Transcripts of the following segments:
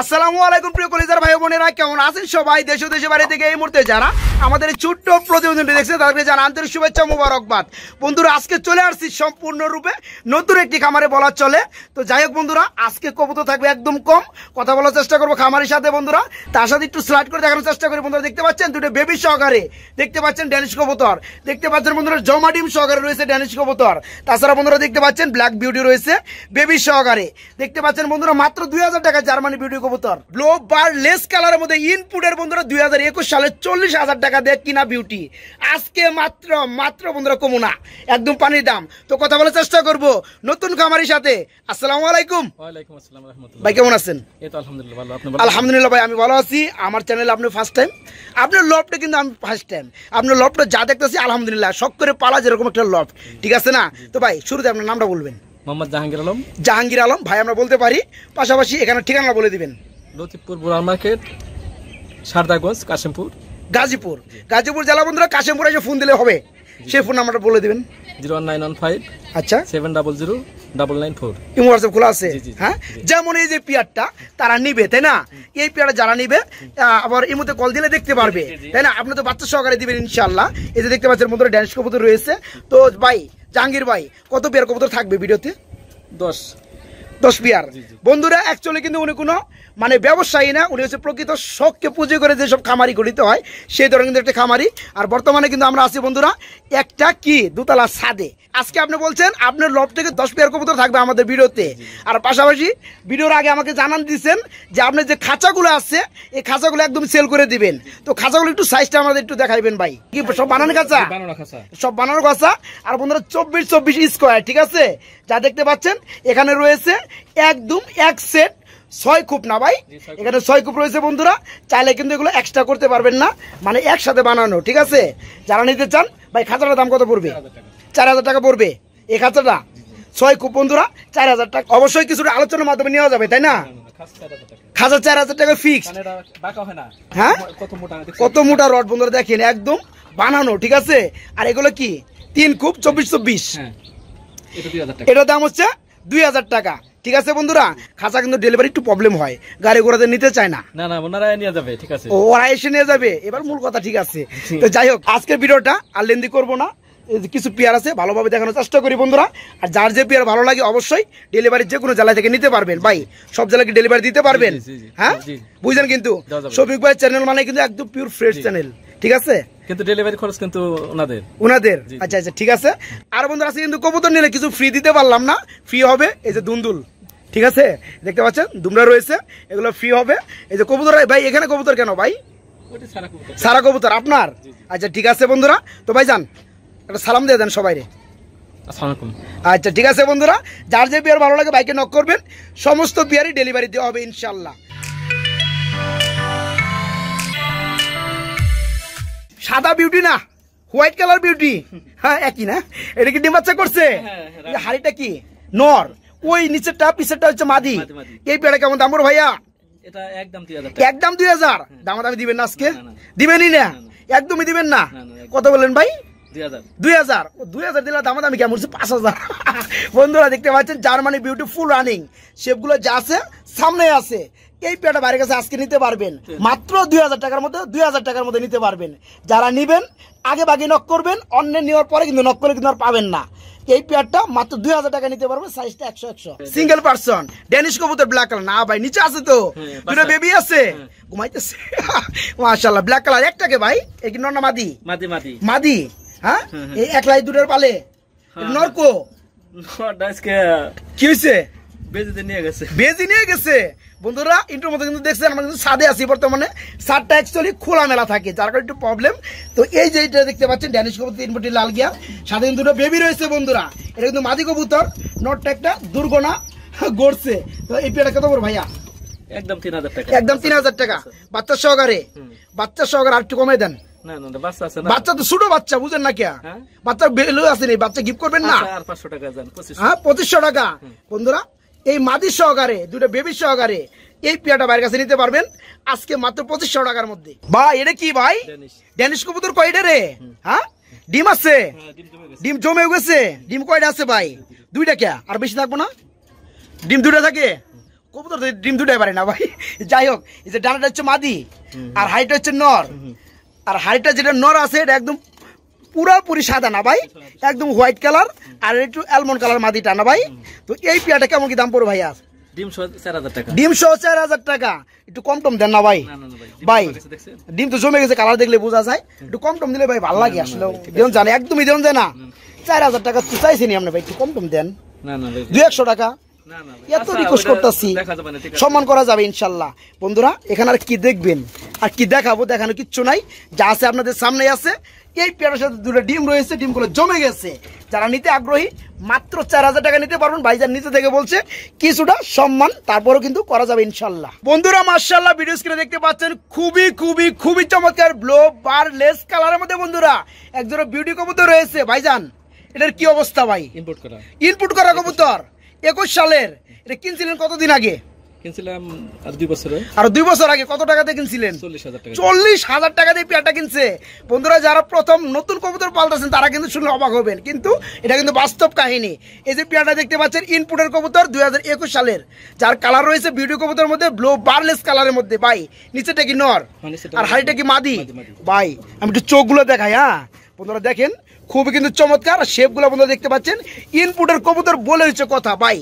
আসসালামু আলাইকুম প্রিয় কলিজার ভাই বোনেরা, কেমন আছেন সবাই? দেশ ও দেশের বাইরে থেকে এই মুহূর্তে যারা আমাদের ছোট্ট প্রতিবেদনটি দেখছে তাদেরকে জানা আন্তরিক শুভেচ্ছা মোবারকবাদ। বন্ধুরা, আজকে চলে আসছি সম্পূর্ণরূপে নতুন একটি খামারে বলা চলে। তো যাই হোক বন্ধুরা, আজকে কবুতর থাকবে একদম কম, কথা বলার চেষ্টা করবো খামারের সাথে বন্ধুরা। তার সাথে একটু স্লাইড করে দেখানোর চেষ্টা করি। বন্ধুরা দেখতে পাচ্ছেন দুটো বেবি সহকারে, দেখতে পাচ্ছেন ড্যানিশ কবুতর, দেখতে পাচ্ছেন বন্ধুরা জমা ডিম সহকারে রয়েছে ড্যানিশ কবুতর। তাছাড়া বন্ধুরা দেখতে পাচ্ছেন ব্ল্যাক বিউটি রয়েছে বেবি সহকারে। দেখতে পাচ্ছেন বন্ধুরা মাত্র 2000 টাকা জার্মানি বিউটি কবুতর, ব্লো বার লেস কালারের মধ্যে ইনপুটের বন্ধুরা 2021 সালে 40,000 টাকা দিয়ে কিনা বিউটি। আজকে মাত্র বন্ধুরা কমু না, একদম পানির দাম। তো কথা বলার চেষ্টা করব নতুন খামারির সাথে। আসসালামু আলাইকুম। ওয়ালাইকুম আসসালাম ওয়া রাহমাতুল্লাহ। ভাই কেমন আছেন? এই তো আলহামদুলিল্লাহ ভালো। আপনি ভালো? আলহামদুলিল্লাহ ভাই আমি ভালো আছি। আমার চ্যানেলে আপনি ফার্স্ট টাইম, আপনার লফটে কিন্তু আমি ফার্স্ট টাইম। আপনার লফটে যা দেখতেছি আলহামদুলিল্লাহ শখ করে পালা যেরকম একটা লফট, ঠিক আছে না? তো ভাই শুরুতে আপনার নামটা বলবেন। মোহাম্মদ জাহাঙ্গীর আলম। জাহাঙ্গীর আলম ভাই আমরা বলতে পারি, পাশাপাশি এখানে ঠিকানা বলে দিবেন। লতিফপুর বুড়াল মার্কেট, সারদাগঞ্জ, কাশিমপুর, গাজীপুর জেলা। বন্ধুরা কাশিমপুরে এসে ফোন দিলে হবে, সেই ফোন নাম্বারটা বলে দিবেন। 01915 আচ্ছা 700 ইমো হোয়াটসঅ্যাপ খোলা আছে। হ্যাঁ, যেমন এই যে পেয়ারটা তারা নিবে, তাই না? এই পেয়ারটা যারা নিবে আবার ইমোতে কল দিলে দেখতে পারবে, তাই না? আপনি তো বাচ্চা সহকারে দিবেন ইনশাআল্লাহ। এই যে দেখতে পাচ্ছেন বন্ধুরা ড্যানিশ কবুতর রয়েছে। তো ভাই জাহাঙ্গীর ভাই কত পেয়ার কবুতর থাকবে ভিডিওতে? 10 পেয়ার। বন্ধুরা অ্যাকচুয়ালি কিন্তু উনি কোনো মানে ব্যবসায়ী না, উনি হচ্ছে প্রকৃত শখকে পুজো করে যেসব খামারি গঠিত হয় সেই ধরনের কিন্তু একটা খামারি। আর বর্তমানে কিন্তু আমরা আছি বন্ধুরা একটা কি দোতলা ছাদে। আজকে আপনি বলছেন আপনার লফট থেকে 10 পেয়ার কবুতর থাকবে আমাদের ভিডিওতে। আর পাশাপাশি ভিডিওর আগে আমাকে জানান দিচ্ছেন যে আপনার যে খাঁচাগুলো আছে এই খাঁচাগুলো একদম সেল করে দিবেন। তো খাঁচাগুলো একটু সাইজটা আমাদের একটু দেখাইবেন ভাই। কি সব বানানো খাঁচা? সব বানানো খাঁচা। আর বন্ধুরা 24 স্কোয়ার, ঠিক আছে? যা দেখতে পাচ্ছেন এখানে রয়েছে একদম এক সেট 6 খুপ না ভাই, এখানে 6 খুপ রয়েছে বন্ধুরা। চাইলে কিন্তু এগুলো এক্সট্রা করতে পারবেন না, মানে একসাথে বানানো, ঠিক আছে? যারা নিতে চান ভাই খাঁচাটার দাম কত পড়বে? 4000 টাকা পড়বে এই খাঁচাটা 6 খুপ বন্ধুরা, 4000 টাকা। অবশ্যই কিছুটা আলোচনার মাধ্যমে নেওয়া যাবে, তাই না? খাঁচা 4000 টাকা ফিক্স। হ্যাঁ, কত মোটা রড বন্ধুরা দেখেন, একদম বানানো, ঠিক আছে? আর এগুলো কি 3 খুপ 24 এটার দাম হচ্ছে 2000 টাকা, ঠিক আছে বন্ধুরা? খাঁচা কিন্তু ডেলিভারি একটু প্রবলেম হয়, গাড়ি ঘোড়াতে নিতে চায় না। ওনারা নিয়ে যাবে, ঠিক আছে? ওরা এসে নিয়ে যাবে, এবার মূল কথা, ঠিক আছে? তো যাই হোক আজকের ভিডিওটা আর লেন্দি করবো না, কিছু পেয়ার আছে ভালোভাবে দেখানোর চেষ্টা করি বন্ধুরা। আর যার যে পেয়ার ভালো লাগে অবশ্যই ডেলিভারি যে কোনো জেলা থেকে নিতে পারবেন ভাই। সব জেলায় কি ডেলিভারি দিতে পারবেন? হ্যাঁ বুঝলেন? কিন্তু শফিক ভাই চ্যানেল মানে কিন্তু একদম পিওর ফ্রেশ চ্যানেল, ঠিক আছে? কিন্তু ডেলিভারি খরচ কিন্তু ওনাদের। আচ্ছা আচ্ছা ঠিক আছে। আর বন্ধুরা আছে কিন্তু কবুতর নিলে কিছু ফ্রি দিতে পারলাম না, ফ্রি হবে এই যে দুন্দুল, ঠিক আছে? দেখতে পাচ্ছেন দুমরা রয়েছে, এগুলো ফ্রি হবে। এই যে কবুতর ভাই, এখানে কবুতর কেন ভাই? সারা কবুতর আপনার? আচ্ছা ঠিক আছে বন্ধুরা। তো ভাই যান একটা সালাম দিয়ে দেন সবাই রে। আচ্ছা ঠিক আছে বন্ধুরা, যার যে পেয়ার ভালো লাগে বাইকে নক করবেন, সমস্ত পেয়ারই ডেলিভারি দেওয়া হবে ইনশাল্লাহ। সাদা বিউটি না, হোয়াইট কালার বিউটি? হ্যাঁ একই না? এটা কি ডিম বাচ্চা করছে? হাড়িটা কি নর, ওই নিচেরটা পিছেরটা হচ্ছে মাদি। এই পেয়ারটা কেমন দাম ভাইয়া? একদম 2000। দামাদামি দিবেন না আজকে? দিবেনই না, একদমই দিবেন না? কত বললেন ভাই? 2000 দিলে দামাদামি কেমন? 5000। বন্ধুরা দেখতে পাচ্ছেন জার্মানি বিউটিফুল রানিং শেপগুলো যা আছে সামনে আছে। এই পেয়ারটা বাইরের কাছে আজকে নিতে পারবেন মাত্র 2000 টাকার মধ্যে, 2000 টাকার মধ্যে নিতে পারবেন। যারা নিবেন আগে বাকি নক করবেন, অন্যের নেওয়ার পরে কিন্তু নক করে কিন্তু আর পাবেন না। এই পেয়ারটা মাত্র 2000 টাকা নিতে পারবেন, সাইজটা 100 সিঙ্গেল পার্সন ড্যানিশ কবুতর ব্ল্যাক কালার। না ভাই নিচে আছে তো দুটো বেবি আছে ঘুমাইতেছে মাশাআল্লাহ। ব্ল্যাক কালার একটাকে ভাই, এই কি নর না মাদি? মাদি। হ্যাঁ এই একলাই দুটোর পালে নরকো কি হয়েছে? বেজি নিয়ে গেছে বন্ধুরা। ইন্টার মধ্যে কিন্তু দেখছেন আমরা কিন্তু ছাদে আছি বর্তমানে, ছাদটা অ্যাকচুয়ালি খোলা মেলা থাকে যার কারণে একটু প্রবলেম। তো এই যে এটা দেখতে পাচ্ছেন ড্যানিশ কবুতর 3 ফুটি লাল গিয়া, সাথে কিন্তু দুটো বেবি রয়েছে বন্ধুরা। এটা কিন্তু মাদি কবুতর, নটটা একটা দুর্গনা গড়ছে। তো এই পেয়ারটা কত বড় ভাইয়া? একদম 3000 টাকা বাচ্চা সহকারে। বাচ্চা সহকারে আর একটু কমাই দেন। বাচ্চা তো ছোট বাচ্চা, বুঝেন না কে? বাচ্চা ভ্যালু আছে নি, বাচ্চা গিফট করবেন না? 2500 টাকা বন্ধুরা। এই মাদি সহকারে দুটো বেবি সহকারে এই পেয়ারটা বাইরের কাছে নিতে পারবেন আজকে মাত্র 2500 টাকার মধ্যে। ভাই এটা কি ভাই? ড্যানিশ কবুতর কয়টা রে? হ্যাঁ ডিম আছে? ডিম জমে গেছে। ডিম কয়টা আছে ভাই? 2টা কে? আর বেশি থাকবো না? ডিম 2টা থাকে? কবুতর ডিম দুটাই পারে না ভাই। যাই হোক, এই যে ডানাটা হচ্ছে মাদি আর হাইটটা হচ্ছে নর, আর হাইটটা যেটা নর আছে এটা একদম পুরাপুরি সাদা না ভাই, একদম হোয়াইট কালার আর একটু অ্যালমন্ড কালার মাদিটা না ভাই। তো এই পেয়ারটা কেমন কি দাম পড়বে ভাই? আর ডিম 4000 টাকা। ডিম 4000 টাকা, একটু কম টম দেন না ভাই। ভাই ডিম তো জমে গেছে, কালার দেখলে বোঝা যায়, একটু কম টম দিলে ভাই ভালো লাগে। আসলে দেন জানে একদমই দেন যায় না, 4000 টাকা তো চাইছেন আপনি ভাই, একটু কম টম দেন। 200 টাকা এত রিকোয়েস্ট করতেছি, সম্মান করা যাবে ইনশাল্লাহ। বন্ধুরা এখানে আর কি দেখবেন আর কি দেখাবো, দেখানো কিচ্ছু নাই, যা আছে আপনাদের সামনে আছে। এই পেয়ারের সাথে দুটো ডিম রয়েছে, ডিমগুলো জমে গেছে। যারা নিতে আগ্রহী মাত্র 4000 টাকা নিতে পারবেন। ভাইজান নিচে থেকে বলছে কিছুটা সম্মান তারপরেও কিন্তু করা যাবে ইনশাল্লাহ। বন্ধুরা মাশাআল্লাহ ভিডিও স্ক্রিনে দেখতে পাচ্ছেন খুবই খুবই খুবই চমৎকার ব্লো বার লেস কালারের মধ্যে বন্ধুরা একজোড়া বিউটি কবুতর রয়েছে। ভাইজান এটার কি অবস্থা ভাই? ইনপুট করা কবুতর 21 সালের। এটা কিনছিলেন কতদিন আগে? কিনছিলাম আর 2 বছর আগে। আর 2 বছর আগে কত টাকাতে কিনছিলেন? 40000 টাকা। 40000 টাকা দিয়ে পেয়ারটা কিনছে। বন্ধুরা যারা প্রথম নতুন কবুতর পালতেছেন তারা কিন্তু শুনলে অবাক হবেন, কিন্তু এটা কিন্তু বাস্তব কাহিনী। এই যে পেয়ারটা দেখতে পাচ্ছেন ইনপুটের কবুতর 2021 সালের, যার কালার রয়েছে বিউটি কবুতরের মধ্যে ব্লু বারলেস কালারের মধ্যে। ভাই নিচেটা কি নর আর হাড়িটা কি মাদি? ভাই আমি একটু চোখগুলো দেখাই। হ্যাঁ বন্ধুরা দেখেন খুবই কিন্তু চমৎকার শেপগুলো বন্ধুরা দেখতে পাচ্ছেন। ইনপুটের কবুতর বলে হচ্ছে কথা। ভাই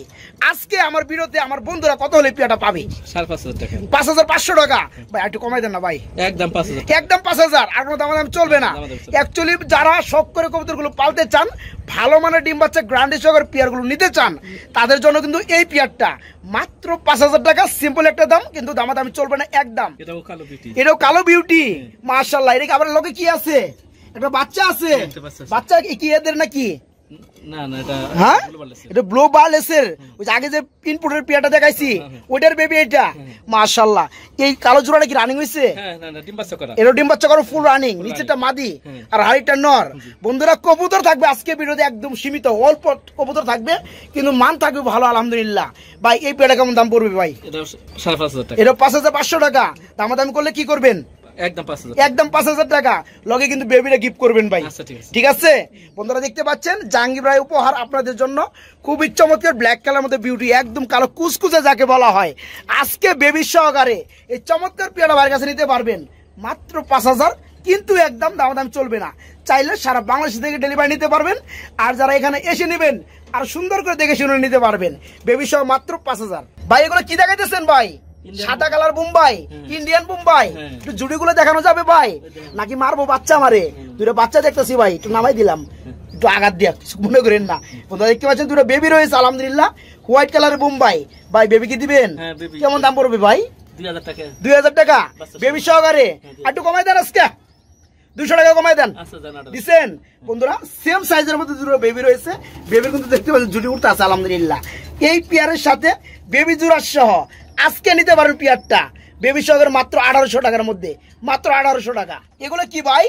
আজকে আমার বিরুদ্ধে আমার বন্ধুরা কত হলে পেয়ারটা পাবে? 5500 টাকা। 5500 টাকা। ভাই একটু কমাই দেন না ভাই। একদম 5000। একদম 5000, আর কোনো দাম চলবে না। অ্যাকচুয়ালি যারা শখ করে কবুতরগুলো পালতে চান, ভালো মানের ডিম বাচ্চা গ্রান্ডি সহকারে পেয়ারগুলো নিতে চান, তাদের জন্য কিন্তু এই পেয়ারটা মাত্র 5000 টাকা। সিম্পল একটা দাম, কিন্তু দামাদামি চলবে না একদম। এটাও কালো বিউটি মাশাআল্লাহ। এটা আবার লোকে কি আছে? একটা বাচ্চা আছে। বাচ্চা কি এদের নাকি? না না এটা হ্যাঁ এটা ব্লু বারলেসের, ওই যে আগে যে ইনপুটের পেয়ারটা দেখাইছি ওইটার বেবি এটা। মাশাআল্লাহ এই কালো জোড়াটা কি রানিং হইছে? হ্যাঁ না না ডিম বাচ্চা করা। এর ডিম বাচ্চা করা ফুল রানিং, নিচেটা মাদি আর হাড়িটা নর। বন্ধুরা কবুতর থাকবে আজকে ভিডিওতে একদম সীমিত, অল্প কবুতর থাকবে কিন্তু মান থাকবে ভালো আলহামদুলিল্লাহ। ভাই এই পেয়ারটা কেমন দাম পড়বে ভাই? এটা 5500 টাকা। এটা 5500 টাকা। দামাদামি করলে কি করবেন? একদম 5000। একদম 5000 টাকা। লগে কিন্তু বেবিরা গিফট করবেন ভাই। ঠিক আছে বন্ধুরা দেখতে পাচ্ছেন জাহাঙ্গীর ভাই উপহার আপনাদের জন্য খুবই চমৎকার ব্ল্যাক কালার মধ্যে বিউটি, একদম কালো কুচকুচে যাকে বলা হয়। আজকে বেবি সহকারে এই চমৎকার পেয়ারা ভাইয়ের কাছে নিতে পারবেন মাত্র 5000, কিন্তু একদম দামাদামি চলবে না। চাইলে সারা বাংলাদেশ থেকে ডেলিভারি নিতে পারবেন, আর যারা এখানে এসে নেবেন আর সুন্দর করে দেখে শুনে নিতে পারবেন। বেবি সহ মাত্র 5000। ভাই এগুলো কি দেখাইতেছেন ভাই? সাদা কালার বোম্বাই, ইন্ডিয়ান বোম্বাই। একটু জুড়িগুলো দেখানো যাবে ভাই নাকি মারবো বাচ্চা মারে? দুটো বাচ্চা দেখতেছি ভাই, একটু নামাই দিলাম, একটু আঘাত দিয়া মনে করেন না। বন্ধুরা দেখতে পাচ্ছেন দুটো বেবি রয়েছে আলহামদুলিল্লাহ, হোয়াইট কালারের বোম্বাই। ভাই বেবি কি দিবেন? কেমন দাম পড়বে ভাই? 2000 টাকা। 2000 টাকা বেবি সহকারে। একটু কমাই দেন আজকে, 200 টাকা কমাই দেন। দিচ্ছেন বন্ধুরা সেম সাইজের মধ্যে দুটো বেবি রয়েছে। বেবির কিন্তু দেখতে পাচ্ছেন জুটি উঠতে আছে আলহামদুলিল্লাহ। এই পেয়ারের সাথে বেবি জোড়া সহ আজকে নিতে পারেন পেয়ারটা বেবি সহকারে মাত্র 1800 টাকার মধ্যে, মাত্র 1800 টাকা। এগুলো কি ভাই?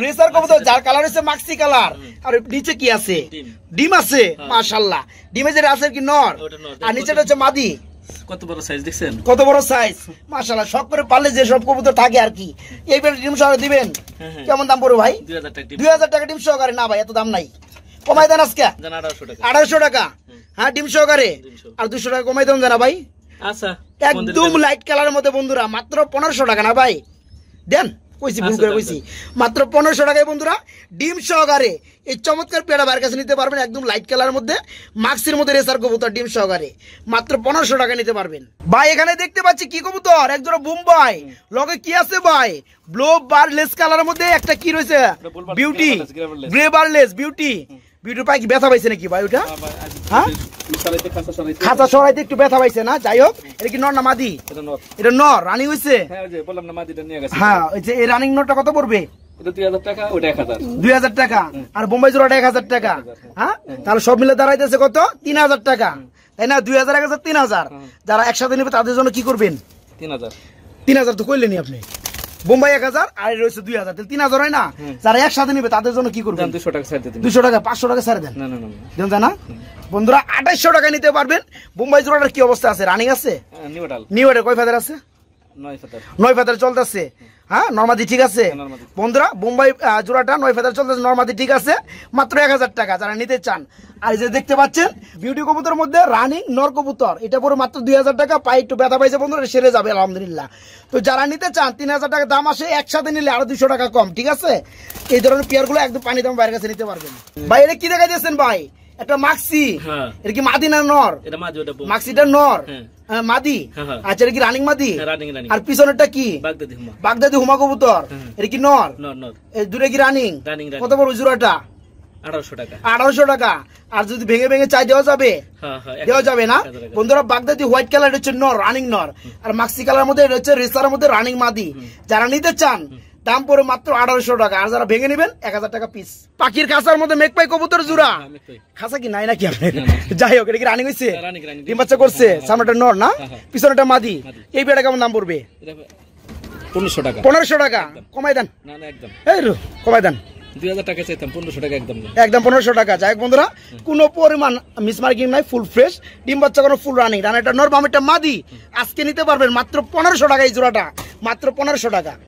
রেসার কবুতর, যার কালার হচ্ছে মাক্সি কালার। আর নিচে কি আছে? ডিম আছে মাশাআল্লাহ। ডিমে যে আছে কি নর, আর নিচেটা হচ্ছে মাদি। কত বড় সাইজ দেখছেন? কত বড় সাইজ মাশাআল্লাহ। শখ করে পারলে যে সব কবুতর থাকে আর কি। এই বেলা ডিম সহকারে দিবেন। কেমন দাম পড়বে ভাই? 2000 টাকা ডিম সহকারে। না ভাই এত দাম নাই, কমাই দেন আজকে। 1800 টাকা। হ্যাঁ ডিম সহকারে। আর 200 টাকা কমাই দেন জানা ভাই। আচ্ছা একদম লাইট কালারের মধ্যে বন্ধুরা মাত্র 1500 টাকা। না ভাই দেন, কইছি ভুল করে কইছি, মাত্র 1500 টাকায় বন্ধুরা ডিম সহকারে এই চমৎকার পেয়ারা ভাইয়ের কাছে নিতে পারবেন। একদম লাইট কালারের মধ্যে মাক্সির মধ্যে রেসার কবুতর ডিম সহকারে মাত্র 1500 টাকা নিতে পারবেন। ভাই এখানে দেখতে পাচ্ছি কি কবুতর? একজোড়া বোম্বাই। লগে কি আছে ভাই? ব্লু বারলেস কালারের মধ্যে একটা কি রয়েছে? Beauty, grey বারলেস beauty. বিউটির পায়ে কি ব্যথা পাইছে নাকি ভাই ওটা? হ্যাঁ খাঁচা সরাইতে একটু ব্যথা পাইছে না? যাই হোক এটা কি নর না মাদি? এটা নর রানিং হইছে। হ্যাঁ ওই যে এই রানিং নরটা কত পড়বে? 2000 টাকা, ওটা 1000। 2000 টাকা। আর বোম্বাই জোড়াটা 1000 টাকা। হ্যাঁ তাহলে সব মিলে দাঁড়াইতেছে কত? 3000 টাকা, তাই না? 2000 1000 3000। যারা একসাথে নেবে তাদের জন্য কি করবেন? 3000 তো কইলেনি আপনি। বোম্বাই 1000 আর রয়েছে 2000, তাহলে 3000 হয় না? যারা একসাথে নেবে তাদের জন্য কি করবেন? 200 টাকা ছাড় দেন। 200 টাকা 500 টাকা ছাড় দেন। না না না দেন জানা বন্ধুরা 2800 টাকা নিতে পারবেন। বোম্বাই জোড়াটার কি অবস্থা আছে? রানিং আছে? নিউ নিউ কয় ফেদার আছে? 9 ফেদার 9 ফেদার চলতেছে। হ্যাঁ নরমাদি ঠিক আছে নরমাদি। বন্ধুরা, বোম্বাই জোড়াটা 9 ফেদার চলতেছে, নরমাদি ঠিক আছে, মাত্র 1000 টাকা যারা নিতে চান। আর এই যে দেখতে পাচ্ছেন বিউটি কবুতরের মধ্যে রানিং নর কবুতর, এটা পুরো মাত্র 2000 টাকা। পায়ে একটু ব্যথা পাইছে বন্ধুরা, সেরে যাবে আলহামদুলিল্লাহ। তো যারা নিতে চান 3000 টাকা দাম আসে, একসাথে নিলে আরো 200 টাকা কম, ঠিক আছে। এই ধরনের পেয়ার গুলো একদম পানি দাম বাইরের কাছে নিতে পারবেন। ভাই এটা কি দেখাই দিয়েছেন ভাই? একটা মাক্সি, হ্যাঁ এটা কি মাদি না নর? এটা মাঝে ওটা বউ। মাক্সিটা নর, হ্যাঁ। মাদি। হ্যাঁ, হ্যাঁ। আচ্ছা এটা কি রানিং মাদি? হ্যাঁ, রানিং রানিং। আর পিছনেরটা কি? বাগদাদি হুমা। বাগদাদি হুমা কবুতর, হ্যাঁ। এটা কি নর? নর নর। এই দুটো কি রানিং? Running running. কত বড় জোড়াটা? 1800 টাকা। 1800 টাকা। আর যদি ভেঙে ভেঙে চাই দেওয়া যাবে? হ্যাঁ হ্যাঁ দেওয়া যাবে না 1000 টাকা। বন্ধুরা। বাগদাদি হোয়াইট কালার হচ্ছে নর, রানিং নর। আর মাক্সি কালার মধ্যে এটা হচ্ছে রেসার মধ্যে রানিং মাদি। যারা নিতে চান দাম পড়ে মাত্র 1800 টাকা। আর যারা ভেঙে নেবেন 1000 টাকা পিস। পাখির খাঁচার মধ্যে মেঘপাই কবুতর জোড়া, আমি কই। খাঁচা কি নাই নাকি আপনার? যাই হোক, এটা কি রানিং হয়েছে? Running running. ডিম বাচ্চা করছে, সামনেটা নর না, হ্যাঁ, হ্যাঁ। পিছনেটা মাদি। মাদি। এই পেয়ারটা কেমন দাম পড়বে? এটা 1500 টাকা। 1500 টাকা কমাই দেন। না না একদম। এই রো, কমাই দেন 2000 টাকা চাইতাম, 1500 টাকা একদম। একদম 1500 টাকা। যাই হোক বন্ধুরা, কোনো পরিমাণ মিস মার্কিং নাই, ফুল ফ্রেশ ডিম বাচ্চা, কোনো ফুল রানিং। রান এটা নর, বামেরটা মাদি। আজকে নিতে পারবেন মাত্র 1500 টাকা, এই জোড়াটা মাত্র 1500 টাকা।